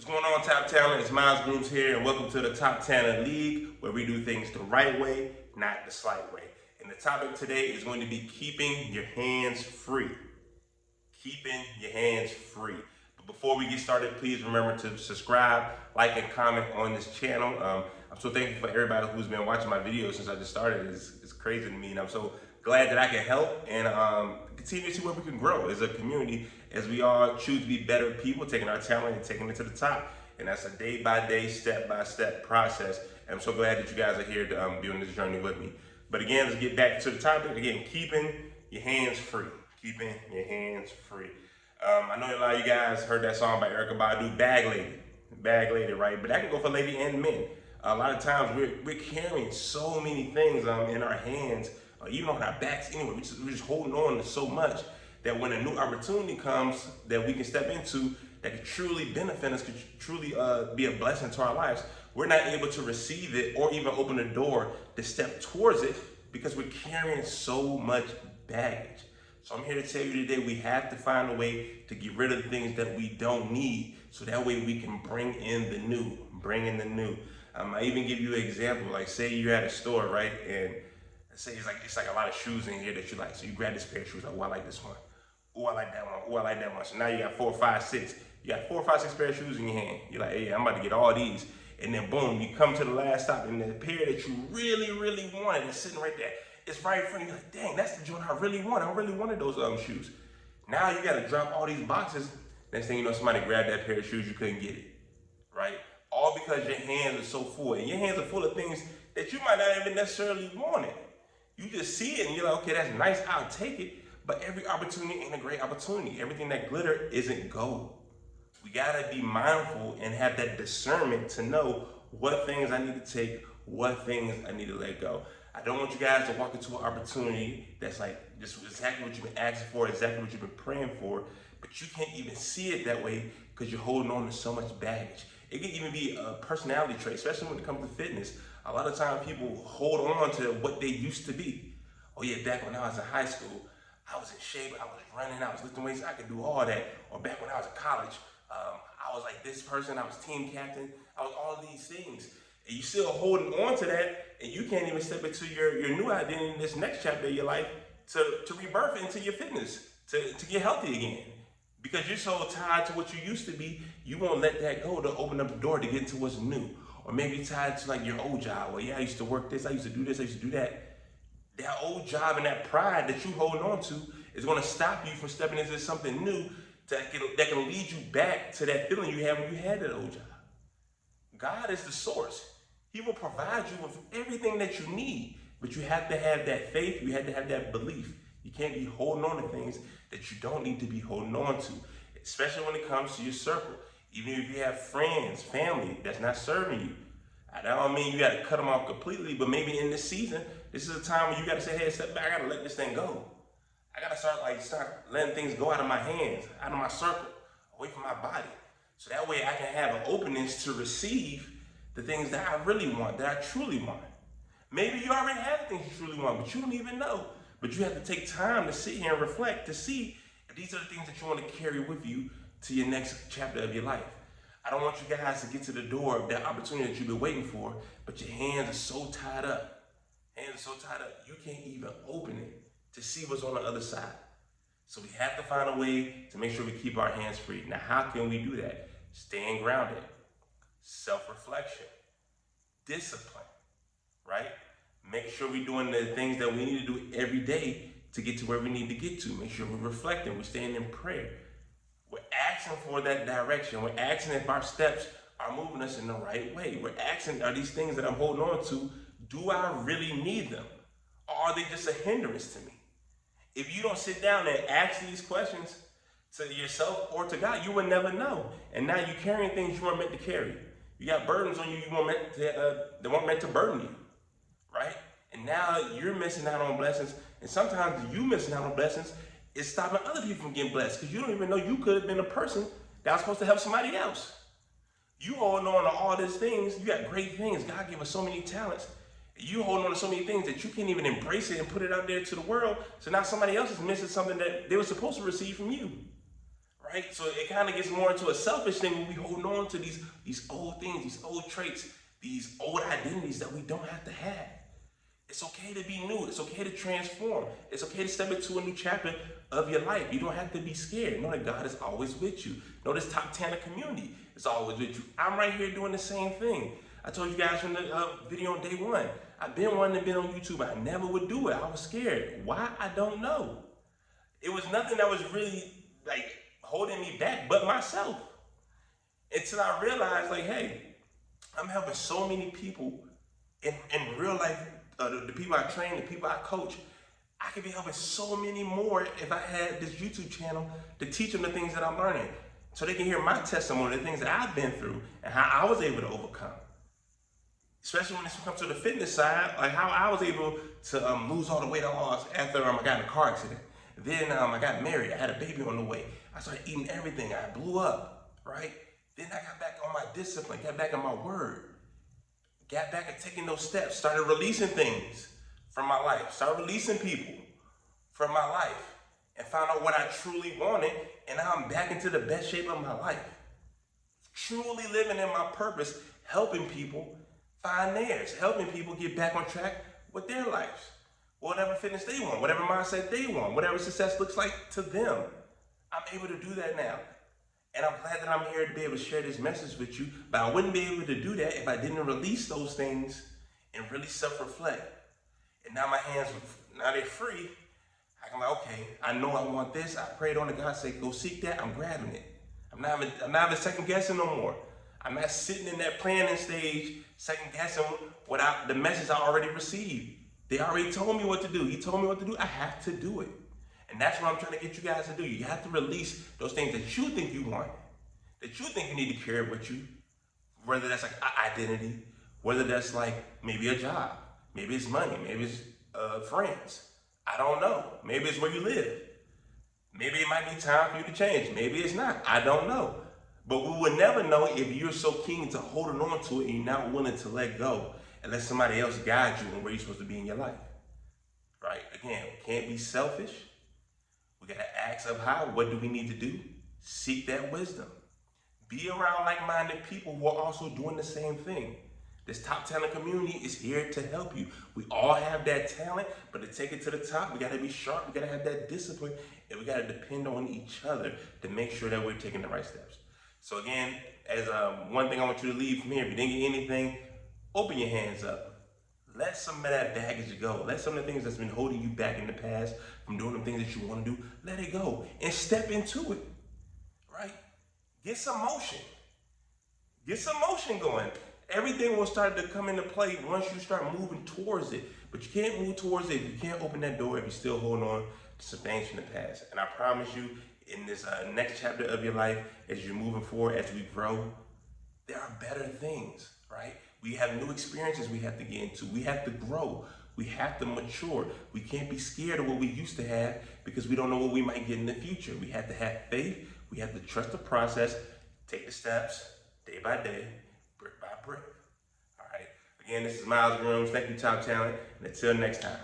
What's going on, Top Talent? It's Miles Grooms here, and welcome to the Top Talent League, where we do things the right way, not the slight way. And the topic today is going to be keeping your hands free. Keeping your hands free. But before we get started, please remember to subscribe, like, and comment on this channel. I'm so thankful for everybody who's been watching my videos since I just started. It's crazy to me, and I'm so glad that I can help and continue to see where we can grow as a community, as we all choose to be better people, taking our talent and taking it to the top. And that's a day-by-day, step-by-step process. And I'm so glad that you guys are here to be on this journey with me. But again, let's get back to the topic. Again, keeping your hands free. Keeping your hands free. I know a lot of you guys heard that song by Erykah Badu, Bag Lady. Bag Lady, right? But that can go for lady and men. A lot of times we're carrying so many things in our hands, even on our backs anyway. We're just holding on to so much that when a new opportunity comes that we can step into that could truly benefit us, could truly be a blessing to our lives, we're not able to receive it or even open the door to step towards it because we're carrying so much baggage. So I'm here to tell you today, we have to find a way to get rid of the things that we don't need, so that way we can bring in the new, I even give you an example, like say you're at a store, right? And say it's like a lot of shoes in here that you like. So you grab this pair of shoes, like, oh, I like this one. Oh, I like that one. Oh, I like that one. So now you got 4, 5, 6. You got 4, 5, 6 pair of shoes in your hand. You're like, hey, I'm about to get all these. And then boom, you come to the last stop, and the pair that you really, really wanted is sitting right there. It's right in front of you. Like, dang, that's the joint I really want. I really wanted those shoes. Now you got to drop all these boxes. Next thing you know, somebody grabbed that pair of shoes, you couldn't get it, right? All because your hands are so full. And your hands are full of things that you might not even necessarily want it. You just see it and you're like, okay, that's nice, I'll take it. But every opportunity ain't a great opportunity. Everything that glitter isn't gold. We gotta be mindful and have that discernment to know what things I need to take, what things I need to let go. I don't want you guys to walk into an opportunity that's like just exactly what you've been asking for, exactly what you've been praying for, but you can't even see it that way because you're holding on to so much baggage. It can even be a personality trait, especially when it comes to fitness. A lot of times people hold on to what they used to be. Oh yeah, back when I was in high school, I was in shape, I was running, I was lifting weights, I could do all that. Or back when I was in college, I was like this person, I was team captain, I was all these things. And you still holding on to that, and you can't even step into your new identity in this next chapter of your life to rebirth into your fitness, to get healthy again. Because you're so tied to what you used to be, you won't let that go to open up the door to get into what's new. Or maybe tied to like your old job. Well, yeah, I used to work this, I used to do this, I used to do that. That old job and that pride that you holding on to is gonna stop you from stepping into something new that can lead you back to that feeling you had when you had that old job. God is the source. He will provide you with everything that you need, but you have to have that faith, you have to have that belief. You can't be holding on to things that you don't need to be holding on to, especially when it comes to your circle. Even if you have friends, family that's not serving you. I don't mean you got to cut them off completely, but maybe in this season, this is a time where you got to say, hey, step back, I got to let this thing go. I got to start letting things go out of my hands, out of my circle, away from my body. So that way I can have an openness to receive the things that I really want, that I truly want. Maybe you already have the things you truly want, but you don't even know. But you have to take time to sit here and reflect to see if these are the things that you want to carry with you to your next chapter of your life. I don't want you guys to get to the door of that opportunity that you've been waiting for, but your hands are so tied up. Hands are so tied up, you can't even open it to see what's on the other side. So we have to find a way to make sure we keep our hands free. Now, how can we do that? Staying grounded, self-reflection, discipline, right? Make sure we're doing the things that we need to do every day to get to where we need to get to. Make sure we're reflecting, we're staying in prayer. We're asking for that direction. We're asking if our steps are moving us in the right way. We're asking, are these things that I'm holding on to, do I really need them? Or are they just a hindrance to me? If you don't sit down and ask these questions to yourself or to God, you will never know. And now you're carrying things you weren't meant to carry. You got burdens on you that weren't meant to burden you, right? And now you're missing out on blessings. And sometimes you missing out on blessings is stopping other people from getting blessed because you don't even know you could have been a person that was supposed to help somebody else. You holding on to all these things. You got great things. God gave us so many talents. You holding on to so many things that you can't even embrace it and put it out there to the world. So now somebody else is missing something that they were supposed to receive from you, right? So it kind of gets more into a selfish thing when we hold on to these old things, these old traits, these old identities that we don't have to have. It's okay to be new. It's okay to transform. It's okay to step into a new chapter of your life. You don't have to be scared. Know that God is always with you. Know this top Tanner community is always with you. I'm right here doing the same thing. I told you guys from the video on day one. I've been wanting to be on YouTube. I never would do it. I was scared. Why? I don't know. It was nothing that was really like holding me back but myself. Until I realized, like, hey, I'm helping so many people in real life, the people I train, the people I coach. I could be helping so many more if I had this YouTube channel to teach them the things that I'm learning, so they can hear my testimony, the things that I've been through, and how I was able to overcome. Especially when it comes to the fitness side, like how I was able to lose all the weight I lost after I got in a car accident. Then I got married. I had a baby on the way. I started eating everything. I blew up, right? Then I got back on my discipline, got back on my word, got back at taking those steps, started releasing things from my life, started releasing people from my life, and found out what I truly wanted, and now I'm back into the best shape of my life. Truly living in my purpose, helping people find theirs, helping people get back on track with their lives. Whatever fitness they want, whatever mindset they want, whatever success looks like to them. I'm able to do that now. And I'm glad that I'm here to be able to share this message with you, but I wouldn't be able to do that if I didn't release those things and really self-reflect. And now my hands, now they're free. I'm like, okay, I know I want this. I prayed on to God, say, go seek that. I'm grabbing it. I'm not even second guessing no more. I'm not sitting in that planning stage, second guessing without the message I already received. They already told me what to do. He told me what to do. I have to do it. And that's what I'm trying to get you guys to do. You have to release those things that you think you want, that you think you need to carry with you, whether that's like an identity, whether that's like maybe a job, maybe it's money, maybe it's friends. I don't know. Maybe it's where you live. Maybe it might be time for you to change. Maybe it's not. I don't know. But we will never know if you're so keen to holding on to it and you're not willing to let go and let somebody else guide you on where you're supposed to be in your life. Right? Again, we can't be selfish. We got to ask up high, what do we need to do? Seek that wisdom. Be around like-minded people who are also doing the same thing. This top talent community is here to help you. We all have that talent, but to take it to the top, we got to be sharp. We got to have that discipline, and we got to depend on each other to make sure that we're taking the right steps. So again, as one thing I want you to leave from here, if you didn't get anything, open your hands up. Let some of that baggage go. Let some of the things that's been holding you back in the past from doing the things that you want to do, let it go and step into it, right? Get some motion. Get some motion going. Everything will start to come into play once you start moving towards it. But you can't move towards it if you can't open that door if you're still holding on to some things from the past. And I promise you, in this next chapter of your life, as you're moving forward, as we grow, there are better things, right? We have new experiences we have to get into. We have to grow. We have to mature. We can't be scared of what we used to have because we don't know what we might get in the future. We have to have faith. We have to trust the process, take the steps day by day, brick by brick. All right. Again, this is Miles Grooms. Thank you, Top Talent. And until next time.